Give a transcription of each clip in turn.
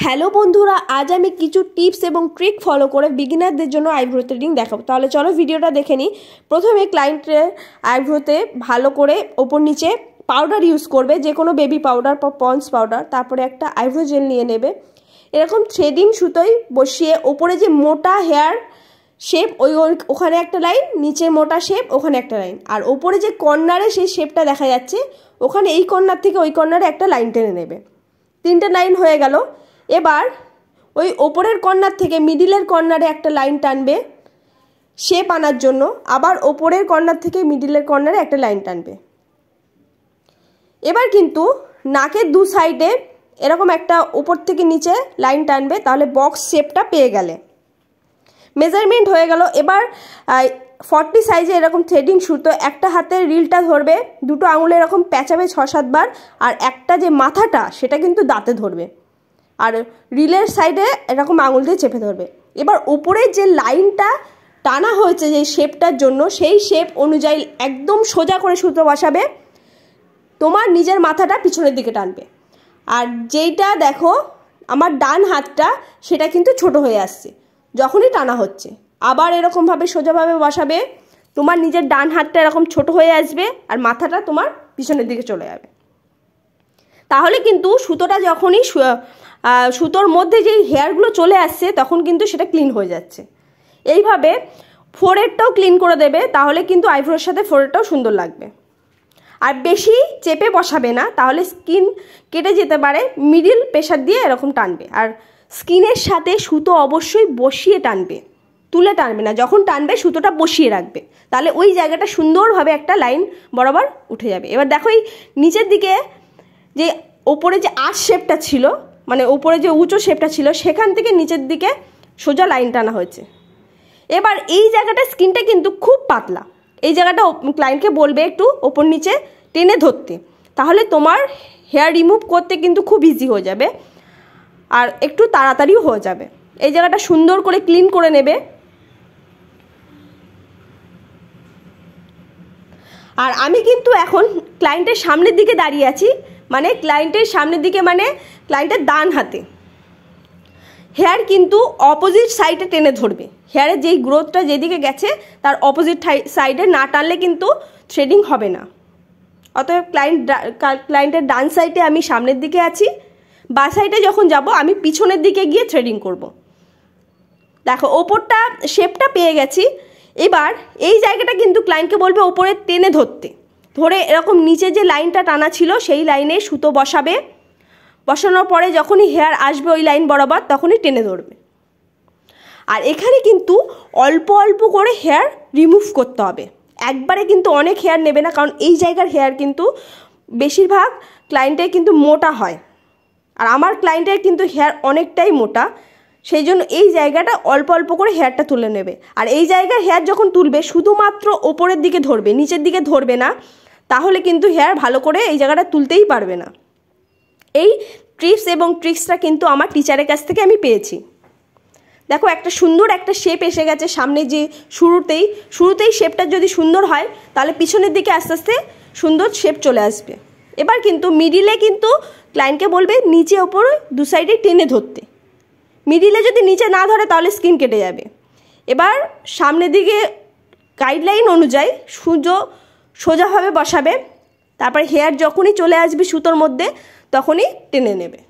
Hello বন্ধুরা, আজ আমি কিছু টিপস এবং ট্রিক ফলো করে বিগিনারদের জন্য আইব্রো থ্রেডিং দেখাবো। তাহলে চলো ভিডিওটা দেখে নিই। প্রথমে ক্লায়েন্টের আইব্রোতে ভালো করে ওপর নিচে পাউডার ইউজ করবে, যে কোনো বেবি পাউডার বা পন্ডস পাউডার। তারপরে একটা আইব্রো জেল নিয়ে নেবে। এরকম থ্রেডিং সুতোয় বসিয়ে ওপরে যে মোটা হেয়ার শেপ ওখানে একটা লাইন, নিচে মোটা শেপ ওখানে একটা লাইন, আর ওপরে যে কর্নারে সেই শেপটা দেখা যাচ্ছে ওখানে এই কর্নার থেকে ওই কর্নারে একটা লাইন টেনে নেবে। 3টে লাইন হয়ে গেল। এবার ওই ওপরের কর্নার থেকে মিডিলের কর্নারে একটা লাইন টানবে শেপ আনার জন্য, আবার ওপরের কর্নার থেকে মিডিলের কর্নারে একটা লাইন টানবে। এবার কিন্তু নাকের দু সাইডে এরকম একটা ওপর থেকে নিচে লাইন টানবে, তাহলে বক্স শেপটা পেয়ে গেলে মেজারমেন্ট হয়ে গেল। এবার 40 সাইজে এরকম থ্রেডিং সুতো একটা হাতে রিলটা ধরবে, দুটো আঙুলে এরকম প্যাঁচাবে 6-7 বার, আর একটা যে মাথাটা সেটা কিন্তু দাঁতে ধরবে, আর রিলের সাইডে এরকম আঙুল দিয়ে চেপে ধরবে। এবার উপরে যে লাইনটা টানা হয়েছে যে শেপটার জন্য, সেই শেপ অনুযায়ী একদম সোজা করে সুতো বসাবে। তোমার নিজের মাথাটা পিছনের দিকে টানবে, আর যেইটা দেখো আমার ডান হাতটা সেটা কিন্তু ছোট হয়ে আসছে যখনই টানা হচ্ছে। আবার এরকমভাবে সোজাভাবে বসাবে, তোমার নিজের ডান হাতটা এরকম ছোট হয়ে আসবে আর মাথাটা তোমার পিছনের দিকে চলে যাবে। তাহলে কিন্তু সুতোটা যখনই সুতোর মধ্যে যেই হেয়ারগুলো চলে আসছে তখন কিন্তু সেটা ক্লিন হয়ে যাচ্ছে। এইভাবে ফোরহেডটাও ক্লিন করে দেবে, তাহলে কিন্তু আইব্রোর সাথে ফোরহেডটাও সুন্দর লাগবে। আর বেশি চেপে বসাবে না, তাহলে স্কিন কেটে যেতে পারে। মিডিল প্রেশার দিয়ে এরকম টানবে, আর স্কিনের সাথে সুতো অবশ্যই বসিয়ে টানবে, তুলে টানবে না। যখন টানবে সুতোটা বসিয়ে রাখবে, তাহলে ওই জায়গাটা সুন্দরভাবে একটা লাইন বরাবর উঠে যাবে। এবার দেখো এই নিচের দিকে যে ওপরে যে আর্চ শেপটা ছিল, মানে ওপরে যে উঁচু শেপটা ছিল, সেখান থেকে নিচের দিকে সোজা লাইন টানা হয়েছে। এবার এই জায়গাটা স্কিনটা কিন্তু খুব পাতলা, এই জায়গাটা ক্লায়েন্টকে বলবে একটু ওপর নিচে টেনে ধরতে, তাহলে তোমার হেয়ার রিমুভ করতে কিন্তু খুব ইজি হয়ে যাবে আর একটু তাড়াতাড়িও হয়ে যাবে। এই জায়গাটা সুন্দর করে ক্লিন করে নেবে। আর আমি কিন্তু এখন ক্লায়েন্টের সামনের দিকে দাঁড়িয়ে আছি, মানে ক্লায়েন্টের সামনের দিকে মানে ক্লায়েন্টের ডান হাতে। হেয়ার কিন্তু অপোজিট সাইডে টেনে ধরবে, হেয়ারের যেই গ্রোথটা যেদিকে গেছে তার অপোজিট সাইডে না টানলে কিন্তু থ্রেডিং হবে না। অতএব ক্লায়েন্টের ডান সাইডে আমি সামনের দিকে আছি, বা সাইডে যখন যাব আমি পিছনের দিকে গিয়ে থ্রেডিং করব। দেখো ওপরটা শেপটা পেয়ে গেছি। এবার এই জায়গাটা কিন্তু ক্লায়েন্টকে বলবে ওপরে টেনে ধরতে, ধরে এরকম নিচে যে লাইনটা টানা ছিল সেই লাইনে সুতো বসাবে। বসানোর পরে যখনই হেয়ার আসবে ওই লাইন বরাবর তখনই টেনে ধরবে। আর এখানে কিন্তু অল্প অল্প করে হেয়ার রিমুভ করতে হবে, একবারে কিন্তু অনেক হেয়ার নেবে না, কারণ এই জায়গার হেয়ার কিন্তু বেশিরভাগ ক্লায়েন্টের কিন্তু মোটা হয়, আর আমার ক্লায়েন্টের কিন্তু হেয়ার অনেকটাই মোটা, সেই জন্য এই জায়গাটা অল্প অল্প করে হেয়ারটা তুলে নেবে। আর এই জায়গার হেয়ার যখন তুলবে শুধুমাত্র ওপরের দিকে ধরবে, নিচের দিকে ধরবে না, তাহলে কিন্তু হেয়ার ভালো করে এই জায়গাটা তুলতেই পারবে না। এই টিপস এবং ট্রিক্সটা কিন্তু আমার টিচারের কাছ থেকে আমি পেয়েছি। দেখো একটা সুন্দর একটা শেপ এসে গেছে সামনে, যে শুরুতেই শেপটা যদি সুন্দর হয় তাহলে পিছনের দিকে আস্তে আস্তে সুন্দর শেপ চলে আসবে। এবার কিন্তু মিডিলে কিন্তু ক্লায়েন্টকে বলবে নিচে ওপরে দু সাইডে টেনে ধরতে, মিডিলে যদি নিচে না ধরে তাহলে স্কিন কেটে যাবে। এবার সামনের দিকে গাইডলাইন অনুযায়ী সোজাভাবে বসাবে, তারপরে হেয়ার যখনই চলে আসবে সুতোর মধ্যে তখনই টেনে নেবে।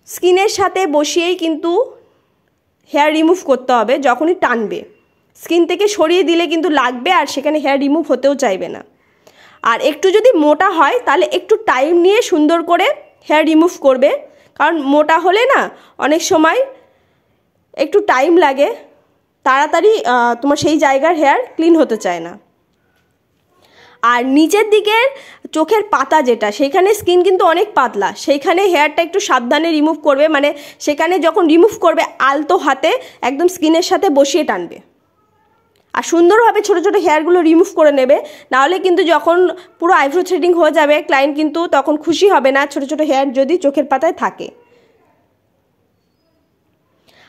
স্কিনের সাথে বসিয়েই কিন্তু হেয়ার রিমুভ করতে হবে। যখনই টানবে স্কিন থেকে সরিয়ে দিলে কিন্তু লাগবে, আর সেখানে হেয়ার রিমুভ হতেও চাইবে না। আর একটু যদি মোটা হয় তাহলে একটু টাইম নিয়ে সুন্দর করে হেয়ার রিমুভ করবে, কারণ মোটা হলে না অনেক সময় একটু টাইম লাগে, তাড়াতাড়ি তোমার সেই জায়গার হেয়ার ক্লিন হতে চায় না। আর নিচের দিকের চোখের পাতা যেটা, সেইখানে স্কিন কিন্তু অনেক পাতলা, সেইখানে হেয়ারটা একটু সাবধানে রিমুভ করবে, মানে সেখানে যখন রিমুভ করবে আলতো হাতে একদম স্কিনের সাথে বসিয়ে টানবে, আর সুন্দরভাবে ছোটো ছোটো হেয়ারগুলো রিমুভ করে নেবে। নাহলে কিন্তু যখন পুরো আইব্রো থ্রেডিং হয়ে যাবে ক্লায়েন্ট কিন্তু তখন খুশি হবে না ছোটো ছোটো হেয়ার যদি চোখের পাতায় থাকে।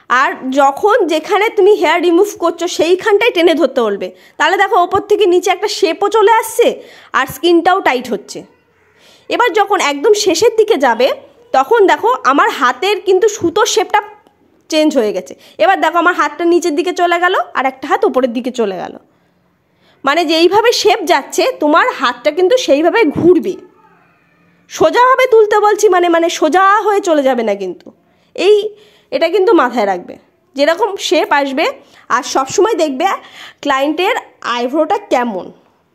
আর যখন যেখানে তুমি হেয়ার রিমুভ করছো সেইখানটাই টেনে ধরতে বলবে, তাহলে দেখো ওপর থেকে নিচে একটা শেপও চলে আসছে আর স্কিনটাও টাইট হচ্ছে। এবার যখন একদম শেষের দিকে যাবে তখন দেখো আমার হাতের কিন্তু সুতোর শেপটা চেঞ্জ হয়ে গেছে। এবার দেখো আমার হাতটা নিচের দিকে চলে গেল আর একটা হাত উপরের দিকে চলে গেল, মানে যেইভাবে শেপ যাচ্ছে তোমার হাতটা কিন্তু সেইভাবে ঘুরবে। সোজাভাবে তুলতে বলছি মানে সোজা হয়ে চলে যাবে না কিন্তু, এটা কিন্তু মাথায় রাখবে। যেরকম শেপ আসবে, আর সবসময় দেখবে ক্লায়েন্টের আইব্রোটা কেমন,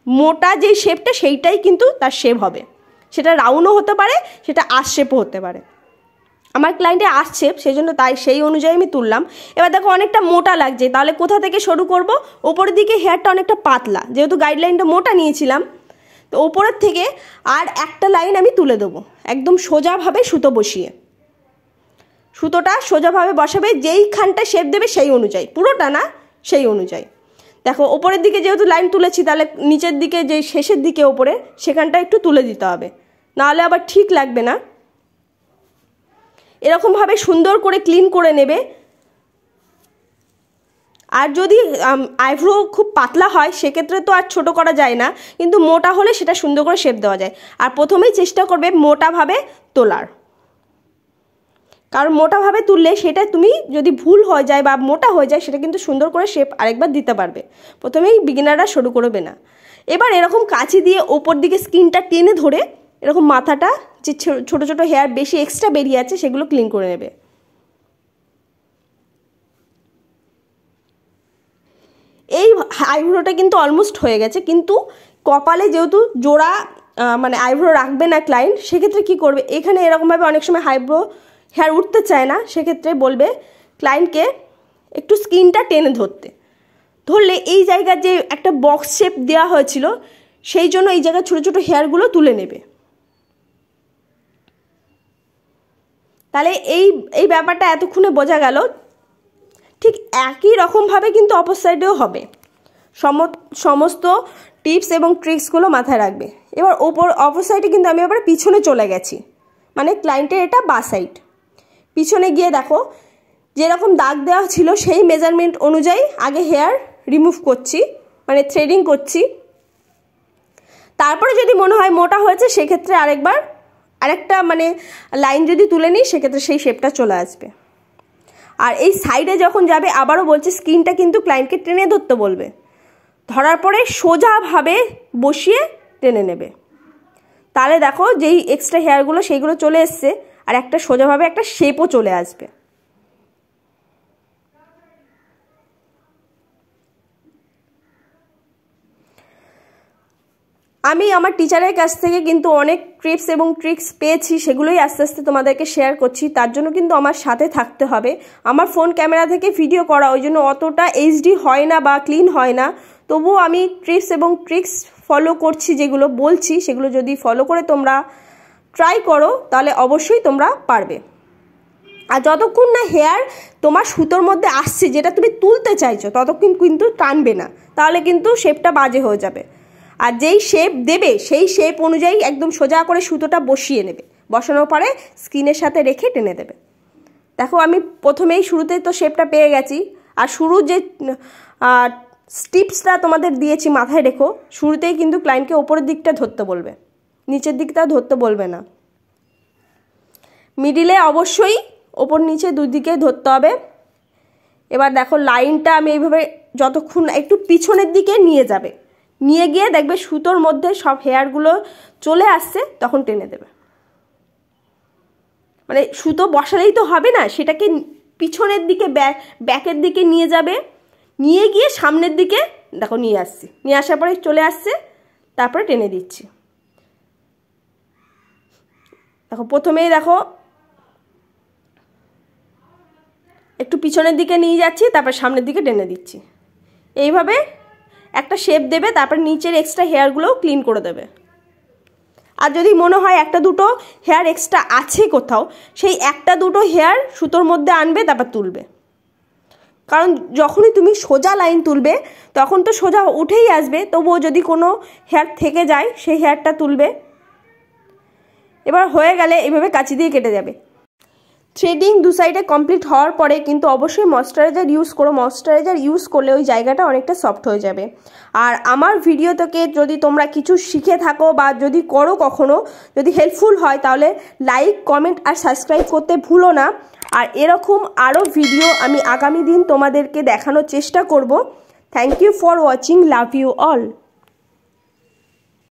মোটা যে শেপটা সেইটাই কিন্তু তার শেপ হবে। সেটা রাউন্ডও হতে পারে, সেটা আর্চ শেপও হতে পারে। আমার ক্লায়েন্টে আর্চ শেপ, সেই জন্য সেই অনুযায়ী আমি তুললাম। এবার দেখো অনেকটা মোটা লাগছে, তাহলে কোথা থেকে শুরু করব? ওপরের দিকে হেয়ারটা অনেকটা পাতলা, যেহেতু গাইডলাইনটা মোটা নিয়েছিলাম, তো ওপরের থেকে আর একটা লাইন আমি তুলে দেবো একদম সোজাভাবে সুতো বসিয়ে। সুতোটা সোজাভাবে বসাবে, যেইখানটা শেপ দেবে সেই অনুযায়ী, পুরোটা না, সেই অনুযায়ী। দেখো ওপরের দিকে যেহেতু লাইন তুলেছি, তাহলে নিচের দিকে যে শেষের দিকে ওপরে সেখানটা একটু তুলে দিতে হবে, নাহলে আবার ঠিক লাগবে না। এরকমভাবে সুন্দর করে ক্লিন করে নেবে। আর যদি আইব্রো খুব পাতলা হয় সেক্ষেত্রে তো আর ছোট করা যায় না, কিন্তু মোটা হলে সেটা সুন্দর করে শেপ দেওয়া যায়। আর প্রথমেই চেষ্টা করবে মোটাভাবে তোলার, কারণ মোটাভাবে তুললে সেটা তুমি যদি ভুল হয়ে যায় বা মোটা হয়ে যায় সেটা কিন্তু সুন্দর করে শেপ আরেকবার দিতে পারবে। প্রথমেই বিগিনাররা শুরু করবে না। এবার এরকম কাঁচি দিয়ে ওপর দিকে স্কিনটা টেনে ধরে এরকম মাথাটা যে ছোট ছোট হেয়ার বেশি এক্সট্রা বেরিয়ে আছে সেগুলো ক্লিন করে নেবে। এই আইব্রোটা কিন্তু অলমোস্ট হয়ে গেছে, কিন্তু কপালে যেহেতু জোড়া মানে আইব্রো রাখবে না ক্লায়েন্ট, সেক্ষেত্রে কি করবে, এখানে এরকমভাবে অনেক সময় হেয়ার উঠতে চায় না, সেক্ষেত্রে বলবে ক্লায়েন্টকে একটু স্কিনটা টেনে ধরলে এই জায়গার যে একটা বক্স শেপ দেওয়া হয়েছিল সেই জন্য এই জায়গায় ছোটো ছোটো হেয়ারগুলো তুলে নেবে। তাহলে এই ব্যাপারটা এতক্ষণে বোঝা গেল। ঠিক একই রকমভাবে কিন্তু অপর সাইডেও হবে। সমস্ত টিপস এবং ট্রিক্সগুলো মাথায় রাখবে। এবার অপর সাইডে কিন্তু আমি আবার পিছনে চলে গেছি, মানে ক্লায়েন্টের এটা বা সাইড। পিছনে গিয়ে দেখো যেরকম দাগ দেওয়া ছিল সেই মেজারমেন্ট অনুযায়ী আগে হেয়ার রিমুভ করছি, মানে থ্রেডিং করছি। তারপরে যদি মনে হয় মোটা হয়েছে সেক্ষেত্রে আরেকটা মানে লাইন যদি তুলে নিই সেক্ষেত্রে সেই শেপটা চলে আসবে। আর এই সাইডে যখন যাবে, আবারও বলছি, স্কিনটা কিন্তু ক্লায়েন্টকে টেনে ধরতে বলবে। ধরার পরে সোজাভাবে বসিয়ে টেনে নেবে। তাহলে দেখো যেই এক্সট্রা হেয়ারগুলো সেইগুলো চলে এসছে, আর একটা সোজাভাবে একটা শেপও চলে আসবে। আমি আমার টিচারের কাছ থেকে কিন্তু অনেক টিপস এবং ট্রিক্স পেয়েছি, সেগুলোই আস্তে আস্তে তোমাদেরকে শেয়ার করছি। তার জন্য কিন্তু আমার সাথে থাকতে হবে। আমার ফোন ক্যামেরা থেকে ভিডিও করা, ওই জন্য অতটা এইচডি হয় না বা ক্লিন হয় না, তবুও আমি টিপস এবং ট্রিক্স ফলো করছি, যেগুলো বলছি সেগুলো যদি ফলো করে তোমরা ট্রাই করো তাহলে অবশ্যই তোমরা পারবে। আর যতক্ষণ না হেয়ার তোমার সুতোর মধ্যে আসছে, যেটা তুমি তুলতে চাইছো, ততক্ষণ কিন্তু টানবে না, তাহলে কিন্তু শেপটা বাজে হয়ে যাবে। আর যেই শেপ দেবে সেই শেপ অনুযায়ী একদম সোজা করে সুতোটা বসিয়ে নেবে। বসানোর পরে স্কিনের সাথে রেখে টেনে দেবে। দেখো আমি প্রথমেই শুরুতেই তো শেপটা পেয়ে গেছি। আর শুরু যে টিপসটা তোমাদের দিয়েছি মাথায় রেখো, শুরুতেই কিন্তু ক্লায়েন্টকে ওপরের দিকটা ধরতে বলবে, নিচের দিকটা ধরতে বলবে না। মিডিলে অবশ্যই ওপর নিচে দুই দিকে ধরতে হবে। এবার দেখো লাইনটা আমি এইভাবে যতক্ষণ একটু পিছনের দিকে নিয়ে গিয়ে দেখবে সুতোর মধ্যে সব হেয়ারগুলো চলে আসছে, তখন টেনে দেবে। মানে সুতো বসালেই তো হবে না, সেটাকে পিছনের দিকে ব্যাকের দিকে নিয়ে যাবে, নিয়ে গিয়ে সামনের দিকে দেখো নিয়ে আসছি, নিয়ে আসার পরে চলে আসছে, তারপরে টেনে দিচ্ছি। দেখো প্রথমেই দেখো একটু পিছনের দিকে নিয়ে যাচ্ছি, তারপর সামনের দিকে টেনে দিচ্ছি। এইভাবে একটা শেপ দেবে, তারপর নিচের এক্সট্রা হেয়ারগুলোও ক্লিন করে দেবে। আর যদি মনে হয় একটা দুটো হেয়ার এক্সট্রা আছে কোথাও, সেই একটা দুটো হেয়ার সুতোর মধ্যে আনবে, তারপর তুলবে। কারণ যখনই তুমি সোজা লাইন তুলবে তখন তো সোজা উঠেই আসবে, তবুও যদি কোনো হেয়ার থেকে যায় সেই হেয়ারটা তুলবে। এবার হয়ে গেলে এইভাবে কাঁচি দিয়ে কেটে যাবে। থ্রেডিং দু সাইডে কমপ্লিট হওয়ার পরে কিন্তু অবশ্যই ময়শ্চারাইজার ইউজ করো। ময়শ্চারাইজার ইউজ করলে ওই জায়গাটা অনেকটা সফট হয়ে যাবে। আর আমার ভিডিও থেকে যদি তোমরা কিছু শিখে থাকো বা যদি করো কখনো, যদি হেল্পফুল হয়, তাহলে লাইক, কমেন্ট আর সাবস্ক্রাইব করতে ভুলো না। আর এরকম আরও ভিডিও আমি আগামী দিন তোমাদেরকে দেখানোর চেষ্টা করব। Thank you for watching, love you all.